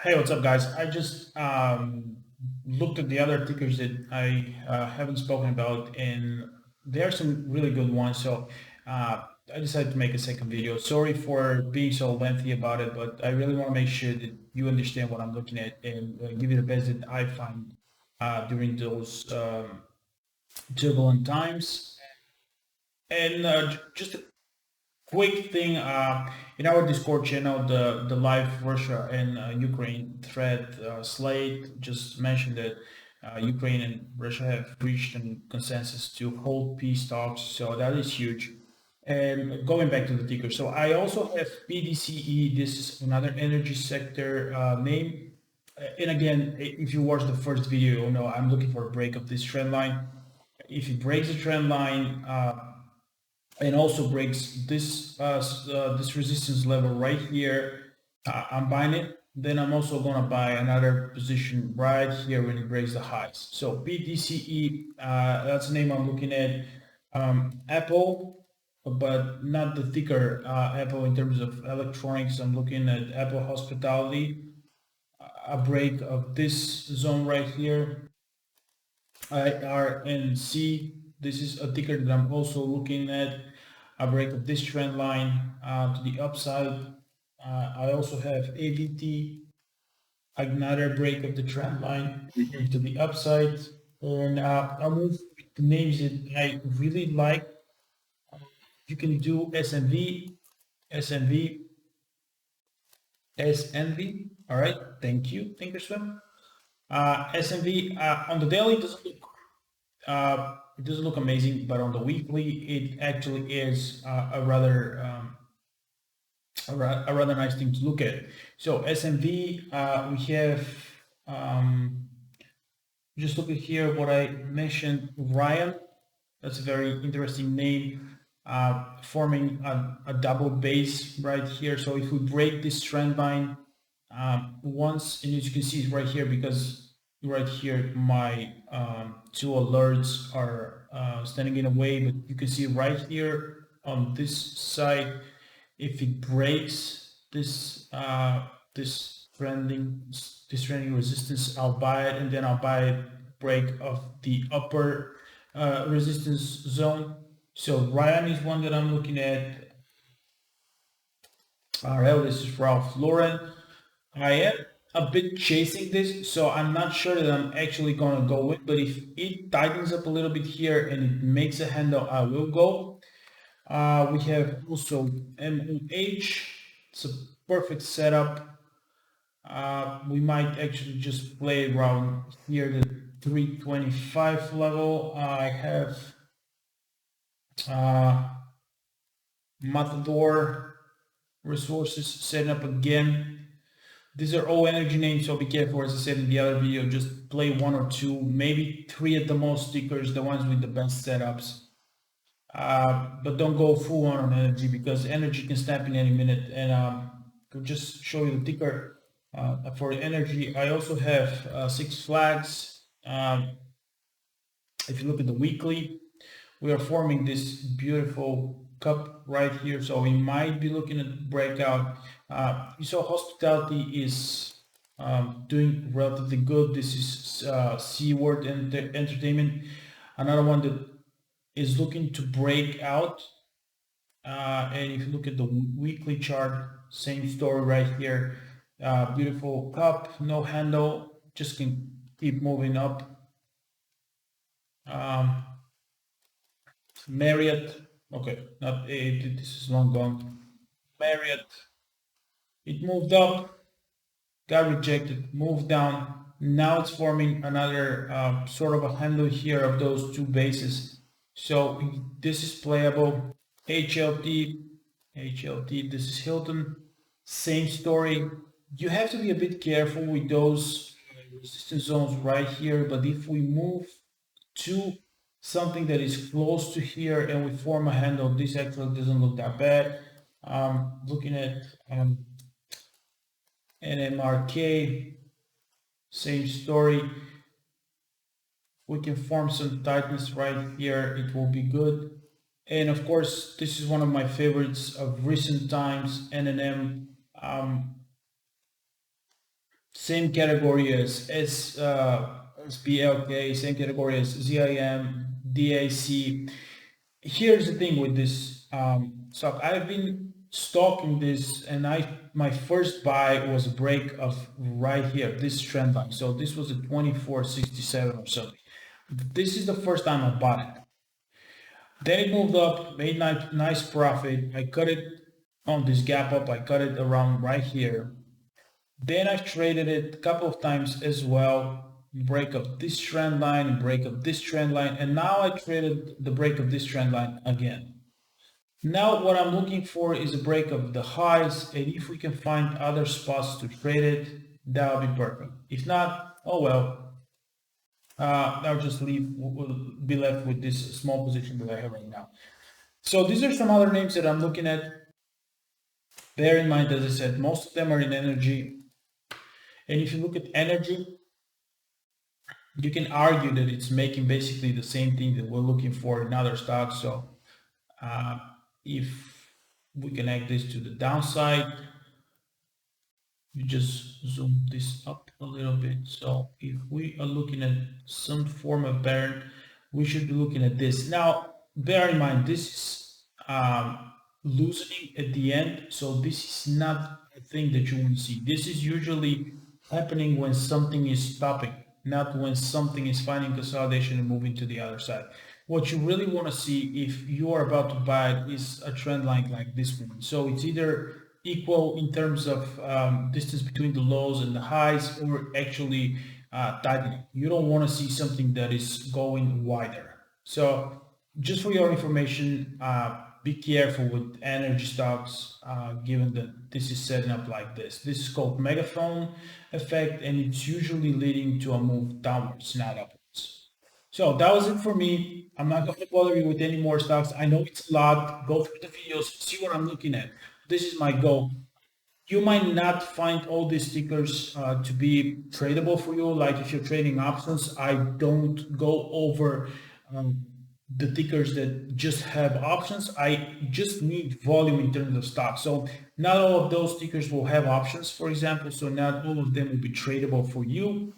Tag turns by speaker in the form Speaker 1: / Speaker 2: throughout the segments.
Speaker 1: Hey, what's up, guys? I just looked at the other tickers that I haven't spoken about, and there are some really good ones. So I decided to make a second video. Sorry for being so lengthy about it, but I really want to make sure that you understand what I'm looking at and give you the best that I find during those turbulent times. And just a quick thing, in our Discord channel, the live Russia and Ukraine thread, Slade just mentioned that Ukraine and Russia have reached a consensus to hold peace talks, so that is huge. And going back to the ticker, so I also have PDCE. This is another energy sector name. And again, if you watch the first video, you'll know I'm looking for a break of this trend line. If it breaks the trend line, and also breaks this resistance level right here, I'm buying it. Then I'm also gonna buy another position right here when it breaks the highs. So PTCE, that's the name I'm looking at. Apple, but not the thicker Apple in terms of electronics. I'm looking at Apple Hospitality, a break of this zone right here, IRNC. This is a ticker that I'm also looking at, a break of this trend line to the upside. I also have AVT, another break of the trend line to the upside. And I'll move with the names that I really like. You can do SMV, SMV, SNV. All right, thank you, Thinkorswim. SMV on the daily it doesn't look amazing, but on the weekly, it actually is a rather nice thing to look at. So SMV, we have just look at here what I mentioned. Ryan, that's a very interesting name, forming a double base right here. So if we break this trend line once, and as you can see, it's right here because right here my two alerts are standing in a way, but you can see right here on this side, if it breaks this trending resistance, I'll buy it, and then I'll buy it break of the upper resistance zone. So Ryan is one that I'm looking at. RL, this is Ralph Lauren. I am a bit chasing this, so I'm not sure that I'm actually gonna go with, but if it tightens up a little bit here and it makes a handle, I will go. We have also MOH. It's a perfect setup. We might actually just play around here, the 325 level. I have Matador Resources setting up again. These are all energy names, so be careful. As I said in the other video, just play one or two, maybe three at the most stickers, the ones with the best setups. But don't go full on energy, because energy can snap in any minute. And to just show you the ticker for energy, I also have Six Flags. If you look at the weekly, we are forming this beautiful cup right here, so we might be looking at breakout. You saw hospitality is doing relatively good. This is Seaward Entertainment, another one that is looking to break out. And if you look at the weekly chart, same story right here. Beautiful cup, no handle, just can keep moving up. Marriott, okay, not this is long gone. Marriott, it moved up, got rejected, moved down. Now it's forming another sort of a handle here of those two bases. So this is playable. HLT, this is Hilton. Same story. You have to be a bit careful with those resistance zones right here, but if we move to something that is close to here and we form a handle, this actually doesn't look that bad. Looking at NMRK, same story. We can form some tightness right here, it will be good. And of course, this is one of my favorites of recent times, NNM. same category as SPLK, same category as ZIM, DAC. Here's the thing with this stock. I've been stalking this, and my first buy was a break of right here, this trend line. So this was a 24.67 or something. This is the first time I bought it. Then it moved up, made nice profit. I cut it on this gap up. I cut it around right here. Then I've traded it a couple of times as well. Break of this trend line, break of this trend line, and now I traded the break of this trend line again. Now what I'm looking for is a break of the highs, and if we can find other spots to trade it, that'll be perfect. If not, oh well. I'll just we'll be left with this small position that I have right now. So these are some other names that I'm looking at. Bear in mind, as I said, most of them are in energy. And if you look at energy, you can argue that it's making basically the same thing that we're looking for in other stocks. So if we connect this to the downside, you just zoom this up a little bit. So if we are looking at some form of pattern, we should be looking at this. Now, bear in mind, this is loosening at the end. So this is not a thing that you want to see. This is usually happening when something is stopping, not when something is finding consolidation and moving to the other side. What you really want to see if you are about to buy it is a trend line like this one. So it's either equal in terms of distance between the lows and the highs, or actually tightening. You don't want to see something that is going wider. So just for your information, be careful with energy stocks, given that this is setting up like this. This is called megaphone effect, and it's usually leading to a move downwards, not upwards. So that was it for me. I'm not going to bother you with any more stocks. I know it's a lot. Go through the videos, see what I'm looking at. This is my goal. You might not find all these stickers to be tradable for you. Like if you're trading options, I don't go over the tickers that just have options. I just need volume in terms of stock. So not all of those stickers will have options, for example. So not all of them will be tradable for you.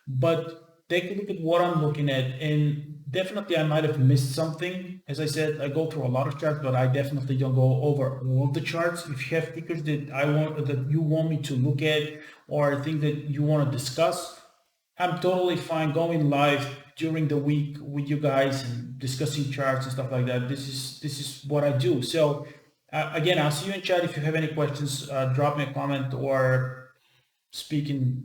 Speaker 1: But take a look at what I'm looking at, and definitely I might have missed something. As I said, I go through a lot of charts, but I definitely don't go over all of the charts. If you have tickers that you want me to look at, or things that you want to discuss, I'm totally fine going live during the week with you guys and discussing charts and stuff like that. This is what I do. So again, I'll see you in chat. If you have any questions, drop me a comment or speak in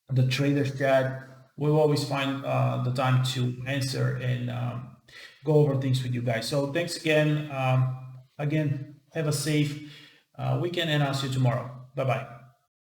Speaker 1: the traders chat. We'll always find the time to answer and go over things with you guys. So thanks again. Again, have a safe weekend, and I'll see you tomorrow. Bye-bye.